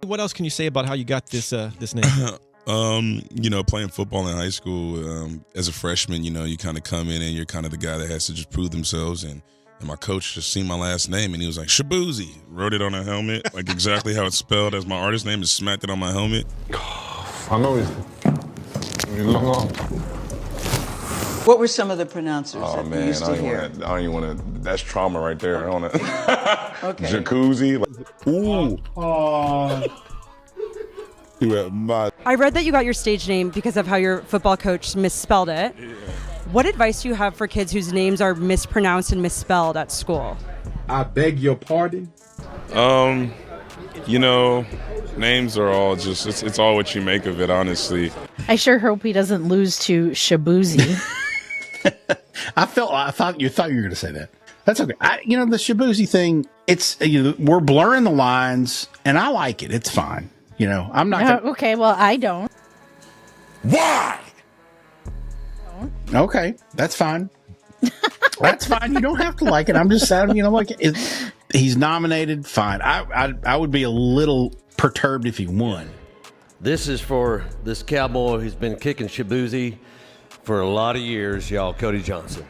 What else can you say about how you got this name? Playing football in high school, as a freshman, you kind of come in and you're kind of the guy that has to just prove themselves. And my coach just seen my last name and he was like, Shaboozey. Wrote it on a helmet, like exactly how it's spelled as my artist name, and smacked it on my helmet. I know he's long. What were some of the pronouncers that you used to hear? I don't even want to. That's trauma right there. I don't want to. Okay. Jacuzzi. Ooh. I read that you got your stage name because of how your football coach misspelled it. Yeah. What advice do you have for kids whose names are mispronounced and misspelled at school? I beg your pardon? Names are all just, it's all what you make of it, honestly. I sure hope he doesn't lose to Shaboozey. I thought you were going to say that. That's okay. The Shaboozey thing, it's, we're blurring the lines and I like it. It's fine. I'm not gonna... Okay, well, I don't. Why? Okay, that's fine. That's fine. You don't have to like it. I'm just sad. He's nominated. Fine. I would be a little perturbed if he won. This is for this cowboy who's been kicking Shaboozey for a lot of years, y'all. Cody Johnson.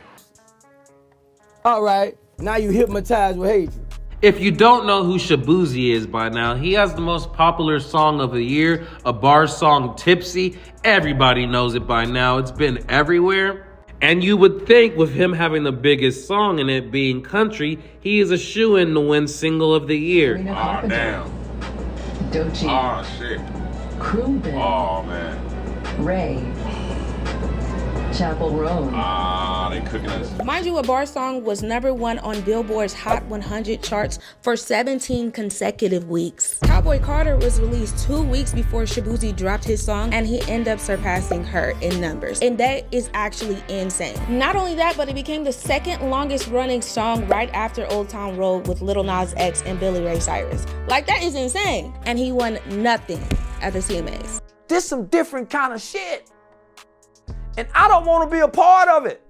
All right, now you hypnotized with hatred. If you don't know who Shaboozey is by now, he has the most popular song of the year, a bar song, Tipsy. Everybody knows it by now. It's been everywhere. And you would think with him having the biggest song and it being country, he is a shoo-in to win single of the year. Oh, damn. Dochi. Oh, shit. Krubin. Oh, man. Ray. Chapel Roan. They cooking us. Mind you, a bar song was #1 on Billboard's Hot 100 charts for 17 consecutive weeks. Cowboy Carter was released 2 weeks before Shaboozey dropped his song, and he ended up surpassing her in numbers. And that is actually insane. Not only that, but it became the second longest running song right after Old Town Road with Lil Nas X and Billy Ray Cyrus. Like, that is insane. And he won nothing at the CMAs. This some different kind of shit. And I don't want to be a part of it.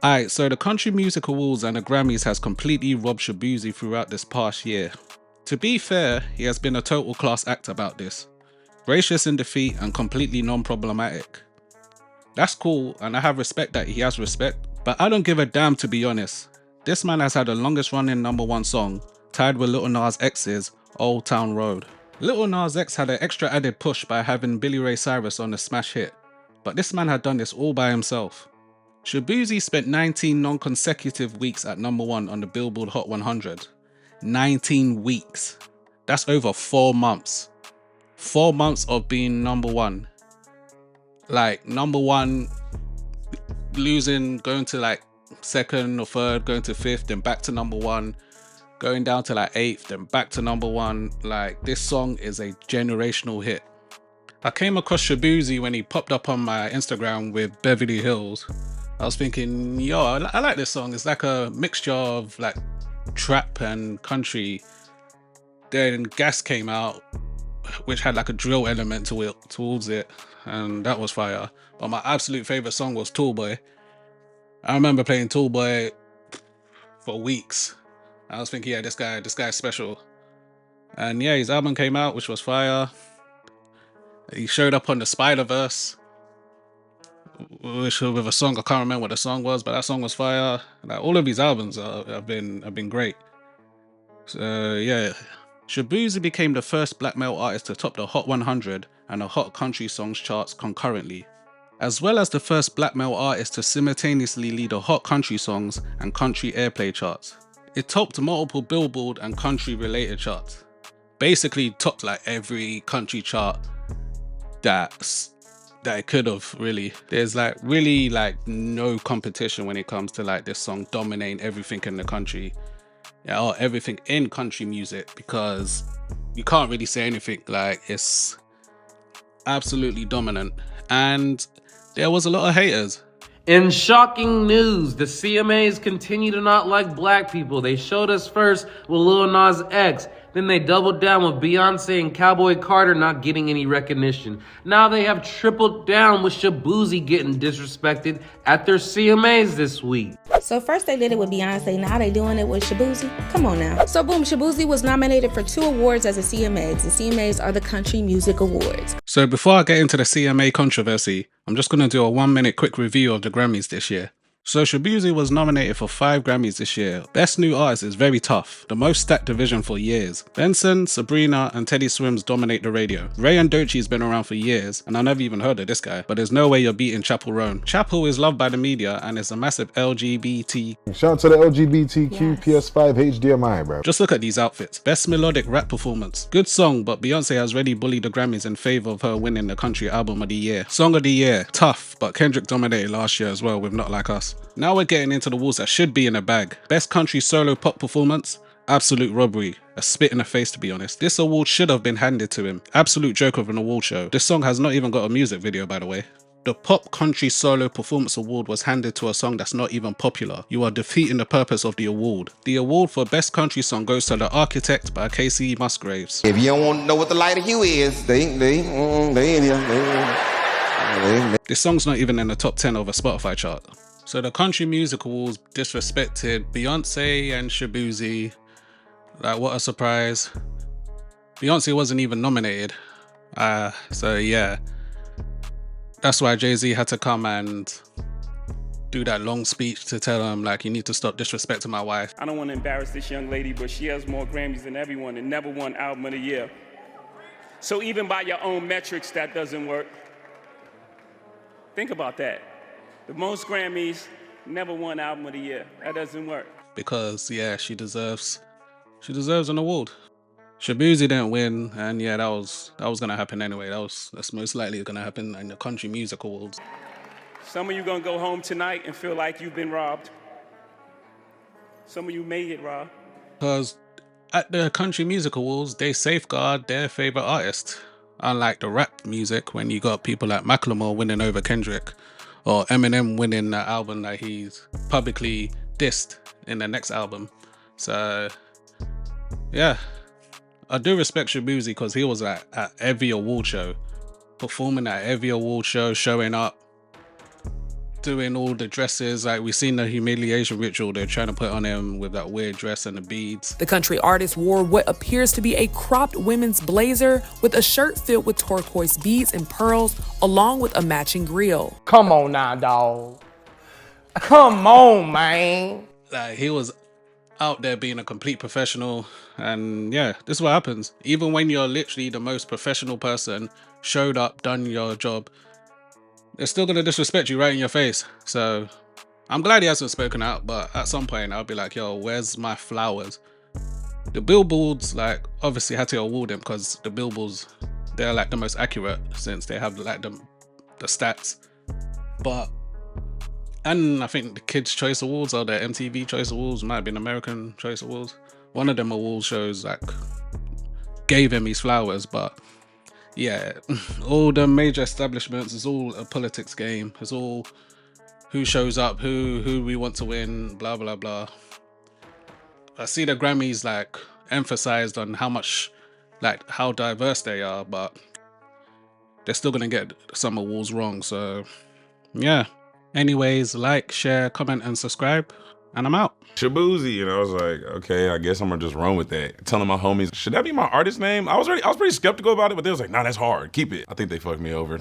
Alright, so the Country Music Awards and the Grammys has completely robbed Shaboozey throughout this past year. To be fair, he has been a total class act about this. Gracious in defeat and completely non-problematic. That's cool, and I have respect that he has respect, but I don't give a damn, to be honest. This man has had the longest running #1 song, tied with Lil Nas X's Old Town Road. Lil Nas X had an extra added push by having Billy Ray Cyrus on the smash hit, but this man had done this all by himself. Shaboozey spent 19 non-consecutive weeks at #1 on the Billboard Hot 100. 19 weeks. That's over 4 months. 4 months of being #1. Like, #1, losing, going to like 2nd or 3rd, going to 5th, then back to #1, going down to like 8th, then back to #1. Like, this song is a generational hit. I came across Shaboozey when he popped up on my Instagram with Beverly Hills. I was thinking, yo, I like this song. It's like a mixture of like trap and country. Then Gas came out, which had like a drill element towards it, and that was fire. But my absolute favorite song was Tall Boy. I remember playing Tall Boy for weeks. I was thinking, yeah, this guy's special. And yeah, his album came out, which was fire. He showed up on the Spider-Verse, which with a song, I can't remember what the song was, but that song was fire. Like, all of his albums have been great. So yeah, Shaboozey became the first black male artist to top the Hot 100 and the Hot Country Songs charts concurrently, as well as the first black male artist to simultaneously lead the Hot Country Songs and Country Airplay charts. It topped multiple Billboard and country related charts. Basically topped like every country chart that it could have, really. There's like really like no competition when it comes to like this song dominating everything in the country, or everything in country music, because you can't really say anything. Like, it's absolutely dominant, and there was a lot of haters. In shocking news, the CMAs continue to not like black people. They showed us first with Lil Nas X, Then they doubled down with Beyonce and Cowboy Carter not getting any recognition. Now they have tripled down with Shaboozey getting disrespected at their CMAs this week. So first they did it with Beyonce, now they doing it with Shaboozey? Come on now. So boom, Shaboozey was nominated for 2 awards as a CMAs. The CMAs are the Country Music Awards. So before I get into the CMA controversy, I'm just going to do a 1-minute quick review of the Grammys this year. So Shaboozey was nominated for 5 Grammys this year. Best New Artist is very tough, the most stacked division for years. Benson, Sabrina, and Teddy Swims dominate the radio. Ray and Doechie's been around for years, and I never even heard of this guy, but there's no way you're beating Chappell Roan. Chappell is loved by the media and is a massive LGBT. Shout out to the LGBTQ PS5 HDMI, bro. Just look at these outfits. Best melodic rap performance. Good song, but Beyonce has already bullied the Grammys in favor of her winning the Country Album of the Year. Song of the Year, tough, but Kendrick dominated last year as well with Not Like Us. Now we're getting into the awards that should be in a bag. Best Country Solo Pop Performance, absolute robbery. A spit in the face, to be honest. This award should have been handed to him. Absolute joke of an award show. This song has not even got a music video, by the way. The Pop Country Solo Performance Award was handed to a song that's not even popular. You are defeating the purpose of the award. The award for Best Country Song goes to The Architect by Casey Musgraves. If you don't want to know what the lighter hue is, they in here. This song's not even in the top 10 of a Spotify chart. So the Country Music Awards disrespected Beyonce and Shaboozey. Like, what a surprise. Beyonce wasn't even nominated. So yeah. That's why Jay-Z had to come and do that long speech to tell him, like, you need to stop disrespecting my wife. I don't want to embarrass this young lady, but she has more Grammys than everyone and never won Album of the Year. So even by your own metrics, that doesn't work. Think about that. The most Grammys, never won Album of the Year. That doesn't work. Because, yeah, she deserves an award. Shaboozey didn't win, and yeah, that was gonna happen anyway. That's most likely gonna happen in the Country Music Awards. Some of you gonna go home tonight and feel like you've been robbed. Some of you may get robbed. Because at the Country Music Awards, they safeguard their favorite artist. Unlike the rap music, when you got people like Macklemore winning over Kendrick, or Eminem winning the album that he's publicly dissed in the next album. So, yeah. I do respect Shaboozey because he was at every award show, performing at every award show, showing up, doing all the dresses. Like, we've seen the humiliation ritual they're trying to put on him with that weird dress and the beads. The country artist wore what appears to be a cropped women's blazer with a shirt filled with turquoise beads and pearls, along with a matching grill. Come on now, dog. Come on, man. Like, he was out there being a complete professional, and yeah, this is what happens. Even when you're literally the most professional person, showed up, done your job, they're still gonna disrespect you right in your face. So I'm glad he hasn't spoken out, but at some point I'll be like, yo, where's my flowers? The billboards, like, obviously had to award him because the billboards, they're like the most accurate since they have like the stats. But and I think the Kids' Choice Awards or the MTV Choice Awards, might have been American Choice Awards. One of them award shows like gave him his flowers, but yeah, all the major establishments, it's all a politics game. It's all who shows up, who we want to win, blah blah blah. I see the Grammys like emphasized on how much, like, how diverse they are, but they're still gonna get some awards wrong. So yeah. Anyways, like, share, comment, and subscribe, and I'm out. Shaboozey, and I was like, okay, I guess I'm gonna just run with that. Telling my homies, should that be my artist name? I was pretty skeptical about it, but they was like, nah, that's hard. Keep it. I think they fucked me over.